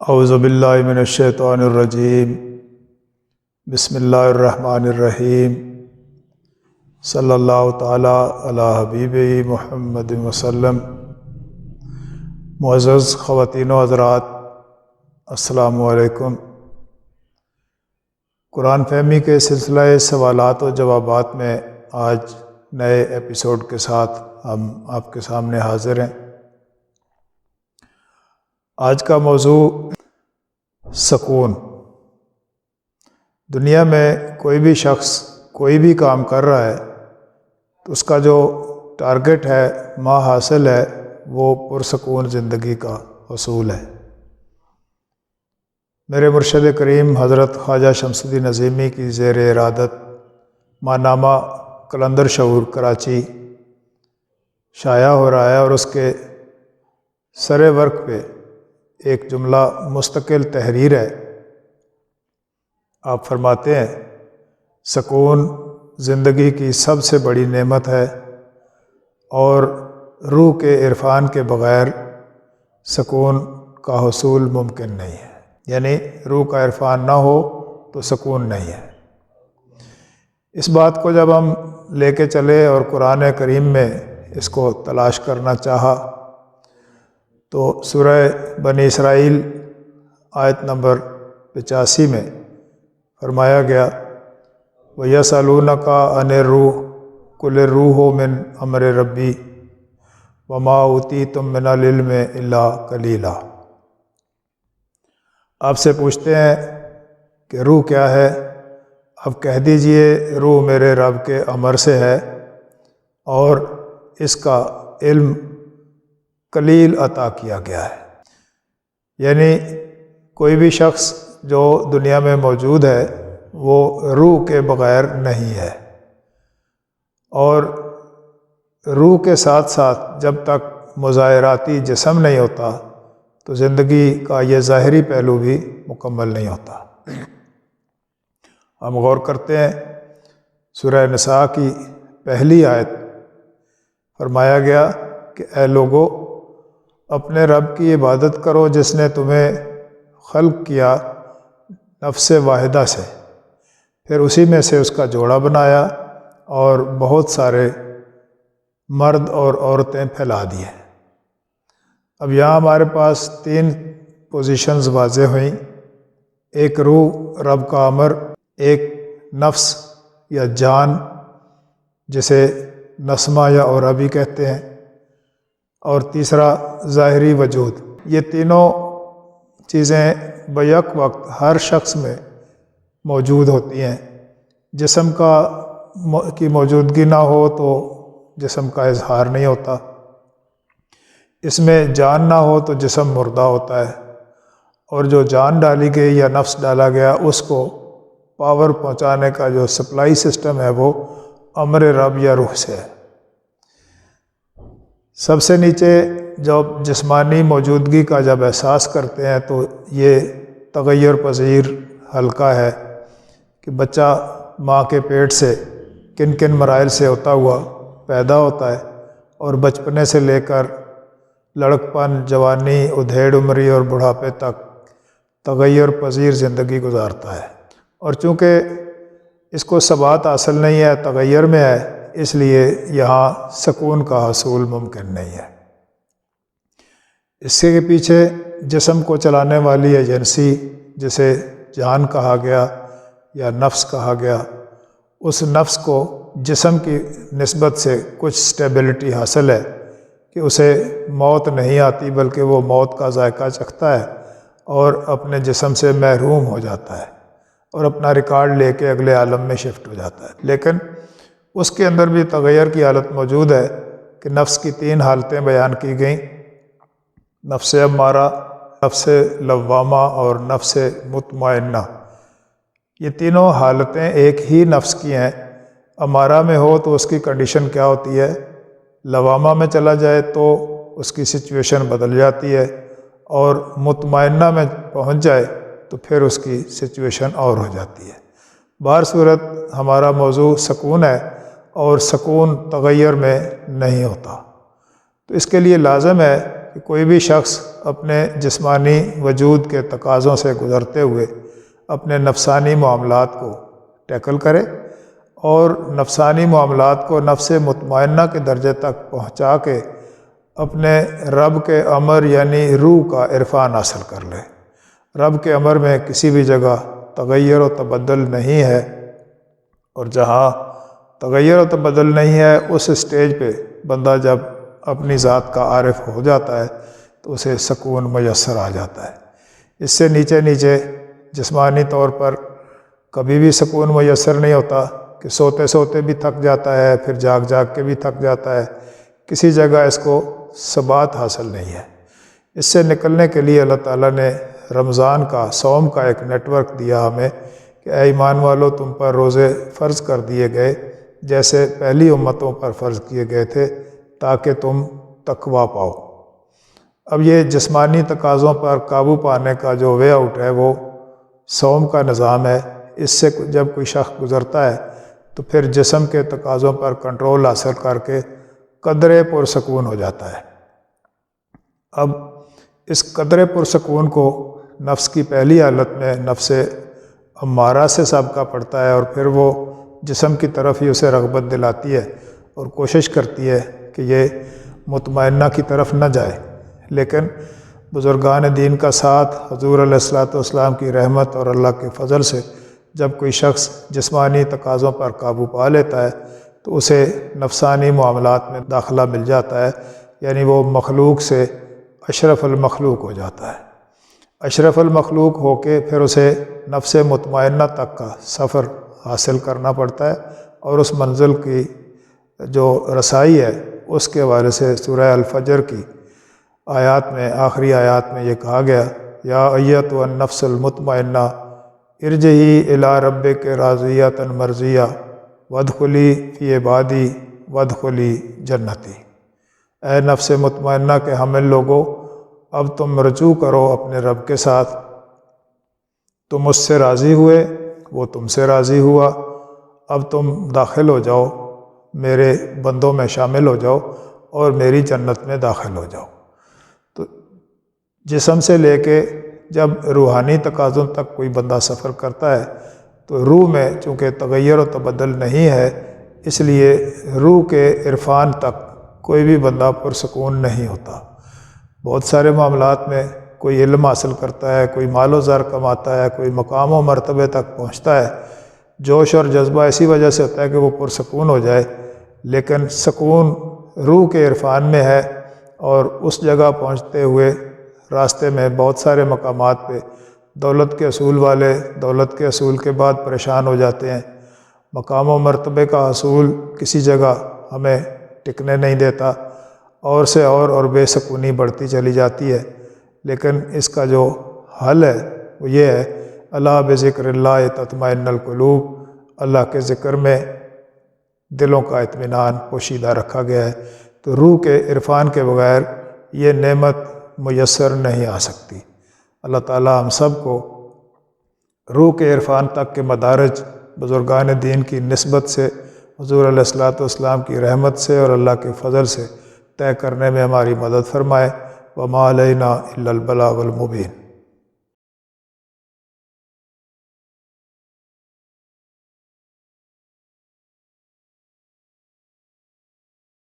اعوذ باللہ من الشیطان الرجیم بسم اللہ الرحمن الرحیم صلی اللہ تعالی علی حبیب محمد وسلم۔ معزز خواتین و حضرات، السلام علیکم۔ قرآن فہمی کے سلسلہ سوالات و جوابات میں آج نئے ایپیسوڈ کے ساتھ ہم آپ کے سامنے حاضر ہیں۔ آج کا موضوع سکون۔ دنیا میں کوئی بھی شخص کوئی بھی کام کر رہا ہے تو اس کا جو ٹارگٹ ہے، ما حاصل ہے، وہ پرسکون زندگی کا حصول ہے۔ میرے مرشد کریم حضرت خواجہ شمس الدین عظیمی کی زیر ارادت ماہنامہ قلندر شعور کراچی شائع ہو رہا ہے، اور اس کے سر ورق پہ ایک جملہ مستقل تحریر ہے۔ آپ فرماتے ہیں، سکون زندگی کی سب سے بڑی نعمت ہے اور روح کے عرفان کے بغیر سکون کا حصول ممکن نہیں ہے۔ یعنی روح کا عرفان نہ ہو تو سکون نہیں ہے۔ اس بات کو جب ہم لے کے چلے اور قرآن کریم میں اس کو تلاش کرنا چاہا تو سورہ بنی اسرائیل آیت نمبر 85 میں فرمایا گیا، وَيَسْأَلُونَكَ عَنِ الرُّوحِ قُلِ الرُّوحُ مِنْ أَمْرِ رَبِّي وَمَا أُوتِيتُم مِّنَ الْعِلْمِ إِلَّا قَلِيلًا۔ آپ سے پوچھتے ہیں کہ روح کیا ہے؟ اب کہہ دیجئے روح میرے رب کے امر سے ہے اور اس کا علم قلیل عطا کیا گیا ہے۔ یعنی کوئی بھی شخص جو دنیا میں موجود ہے وہ روح کے بغیر نہیں ہے، اور روح کے ساتھ ساتھ جب تک مظاہراتی جسم نہیں ہوتا تو زندگی کا یہ ظاہری پہلو بھی مکمل نہیں ہوتا۔ ہم غور کرتے ہیں، سورہ نساء کی پہلی آیت فرمایا گیا کہ اے لوگو، اپنے رب کی عبادت کرو جس نے تمہیں خلق کیا نفس واحدہ سے، پھر اسی میں سے اس کا جوڑا بنایا اور بہت سارے مرد اور عورتیں پھیلا دیے۔ اب یہاں ہمارے پاس تین پوزیشنز واضح ہوئیں، ایک روح رب کا امر، ایک نفس یا جان جسے نسمہ یا اورا بھی کہتے ہیں، اور تیسرا ظاہری وجود۔ یہ تینوں چیزیں بیک وقت ہر شخص میں موجود ہوتی ہیں۔ جسم کی موجودگی نہ ہو تو جسم کا اظہار نہیں ہوتا، اس میں جان نہ ہو تو جسم مردہ ہوتا ہے، اور جو جان ڈالی گئی یا نفس ڈالا گیا اس کو پاور پہنچانے کا جو سپلائی سسٹم ہے وہ امر رب یا روح سے ہے۔ سب سے نیچے جب جسمانی موجودگی کا جب احساس کرتے ہیں تو یہ تغیر پذیر حلقہ ہے کہ بچہ ماں کے پیٹ سے کن کن مراحل سے ہوتا ہوا پیدا ہوتا ہے، اور بچپنے سے لے کر لڑکپن، جوانی، ادھیڑ عمری اور بڑھاپے تک تغیر پذیر زندگی گزارتا ہے، اور چونکہ اس کو ثبات حاصل نہیں ہے، تغیر میں ہے، اس لیے یہاں سکون کا حصول ممکن نہیں ہے۔ اس کے پیچھے جسم کو چلانے والی ایجنسی جسے جان کہا گیا یا نفس کہا گیا، اس نفس کو جسم کی نسبت سے کچھ سٹیبلٹی حاصل ہے کہ اسے موت نہیں آتی، بلکہ وہ موت کا ذائقہ چکھتا ہے اور اپنے جسم سے محروم ہو جاتا ہے اور اپنا ریکارڈ لے کے اگلے عالم میں شفٹ ہو جاتا ہے۔ لیکن اس کے اندر بھی تغیر کی حالت موجود ہے کہ نفس کی تین حالتیں بیان کی گئیں، نفس امارہ، نفس لوامہ اور نفس مطمئنہ۔ یہ تینوں حالتیں ایک ہی نفس کی ہیں۔ امارہ میں ہو تو اس کی کنڈیشن کیا ہوتی ہے، لوامہ میں چلا جائے تو اس کی سچویشن بدل جاتی ہے، اور مطمئنہ میں پہنچ جائے تو پھر اس کی سچویشن اور ہو جاتی ہے۔ بہر صورت ہمارا موضوع سکون ہے، اور سکون تغیر میں نہیں ہوتا، تو اس کے لیے لازم ہے کہ کوئی بھی شخص اپنے جسمانی وجود کے تقاضوں سے گزرتے ہوئے اپنے نفسانی معاملات کو ٹیکل کرے اور نفسانی معاملات کو نفس مطمئنہ کے درجے تک پہنچا کے اپنے رب کے امر یعنی روح کا عرفان حاصل کر لے۔ رب کے امر میں کسی بھی جگہ تغیر و تبدل نہیں ہے، اور جہاں تغیر و تبدل نہیں ہے اس اسٹیج پہ بندہ جب اپنی ذات کا عارف ہو جاتا ہے تو اسے سکون میسر آ جاتا ہے۔ اس سے نیچے نیچے جسمانی طور پر کبھی بھی سکون میسر نہیں ہوتا کہ سوتے سوتے بھی تھک جاتا ہے، پھر جاگ جاگ کے بھی تھک جاتا ہے، کسی جگہ اس کو ثبات حاصل نہیں ہے۔ اس سے نکلنے کے لیے اللہ تعالیٰ نے رمضان کا صوم کا ایک نیٹ ورک دیا ہمیں کہ اے ایمان والو تم پر روزے فرض کر دیے گئے جیسے پہلی امتوں پر فرض کیے گئے تھے تاکہ تم تقویٰ پاؤ۔ اب یہ جسمانی تقاضوں پر قابو پانے کا جو وے آؤٹ ہے وہ صوم کا نظام ہے۔ اس سے جب کوئی شخص گزرتا ہے تو پھر جسم کے تقاضوں پر کنٹرول حاصل کر کے قدرے پرسکون ہو جاتا ہے۔ اب اس قدرے پرسکون کو نفس کی پہلی حالت میں نفس امارہ سے سابقہ پڑتا ہے، اور پھر وہ جسم کی طرف ہی اسے رغبت دلاتی ہے اور کوشش کرتی ہے کہ یہ مطمئنہ کی طرف نہ جائے۔ لیکن بزرگان دین کا ساتھ، حضور علیہ الصلوۃ والسلام کی رحمت اور اللہ کے فضل سے جب کوئی شخص جسمانی تقاضوں پر قابو پا لیتا ہے تو اسے نفسانی معاملات میں داخلہ مل جاتا ہے، یعنی وہ مخلوق سے اشرف المخلوق ہو جاتا ہے۔ اشرف المخلوق ہو کے پھر اسے نفس مطمئنہ تک کا سفر حاصل کرنا پڑتا ہے، اور اس منزل کی جو رسائی ہے اس کے حوالے سے سورہ الفجر کی آیات میں، آخری آیات میں یہ کہا گیا یا ایتھا النفس المطمئنہ ارجعی الی ربک راضیۃ مرضیہ وادخلی فی عبادی وادخلی جنتی۔ اے نفس مطمئنہ کے حامل لوگو، اب تم رجوع کرو اپنے رب کے ساتھ، تم اس سے راضی ہوئے، وہ تم سے راضی ہوا، اب تم داخل ہو جاؤ، میرے بندوں میں شامل ہو جاؤ اور میری جنت میں داخل ہو جاؤ۔ تو جسم سے لے کے جب روحانی تقاضوں تک کوئی بندہ سفر کرتا ہے تو روح میں چونکہ تغیر و تبدل نہیں ہے، اس لیے روح کے عرفان تک کوئی بھی بندہ پرسکون نہیں ہوتا۔ بہت سارے معاملات میں کوئی علم حاصل کرتا ہے، کوئی مال و زر کماتا ہے، کوئی مقام و مرتبے تک پہنچتا ہے، جوش اور جذبہ ایسی وجہ سے ہوتا ہے کہ وہ پرسکون ہو جائے، لیکن سکون روح کے عرفان میں ہے، اور اس جگہ پہنچتے ہوئے راستے میں بہت سارے مقامات پہ دولت کے اصول والے دولت کے اصول کے بعد پریشان ہو جاتے ہیں، مقام و مرتبے کا حصول کسی جگہ ہمیں ٹکنے نہیں دیتا، اور سے اور بے سکونی بڑھتی چلی جاتی ہے۔ لیکن اس کا جو حل ہے وہ یہ ہے الا بذکر اللہ تطمئن القلوب، اللہ کے ذکر میں دلوں کا اطمینان پوشیدہ رکھا گیا ہے۔ تو روح کے عرفان کے بغیر یہ نعمت میسر نہیں آ سکتی۔ اللہ تعالی ہم سب کو روح کے عرفان تک کے مدارج بزرگان دین کی نسبت سے، حضور علیہ الصلوۃ والسلام کی رحمت سے اور اللہ کے فضل سے طے کرنے میں ہماری مدد فرمائے۔ وما علینا الا البلاغ المبین۔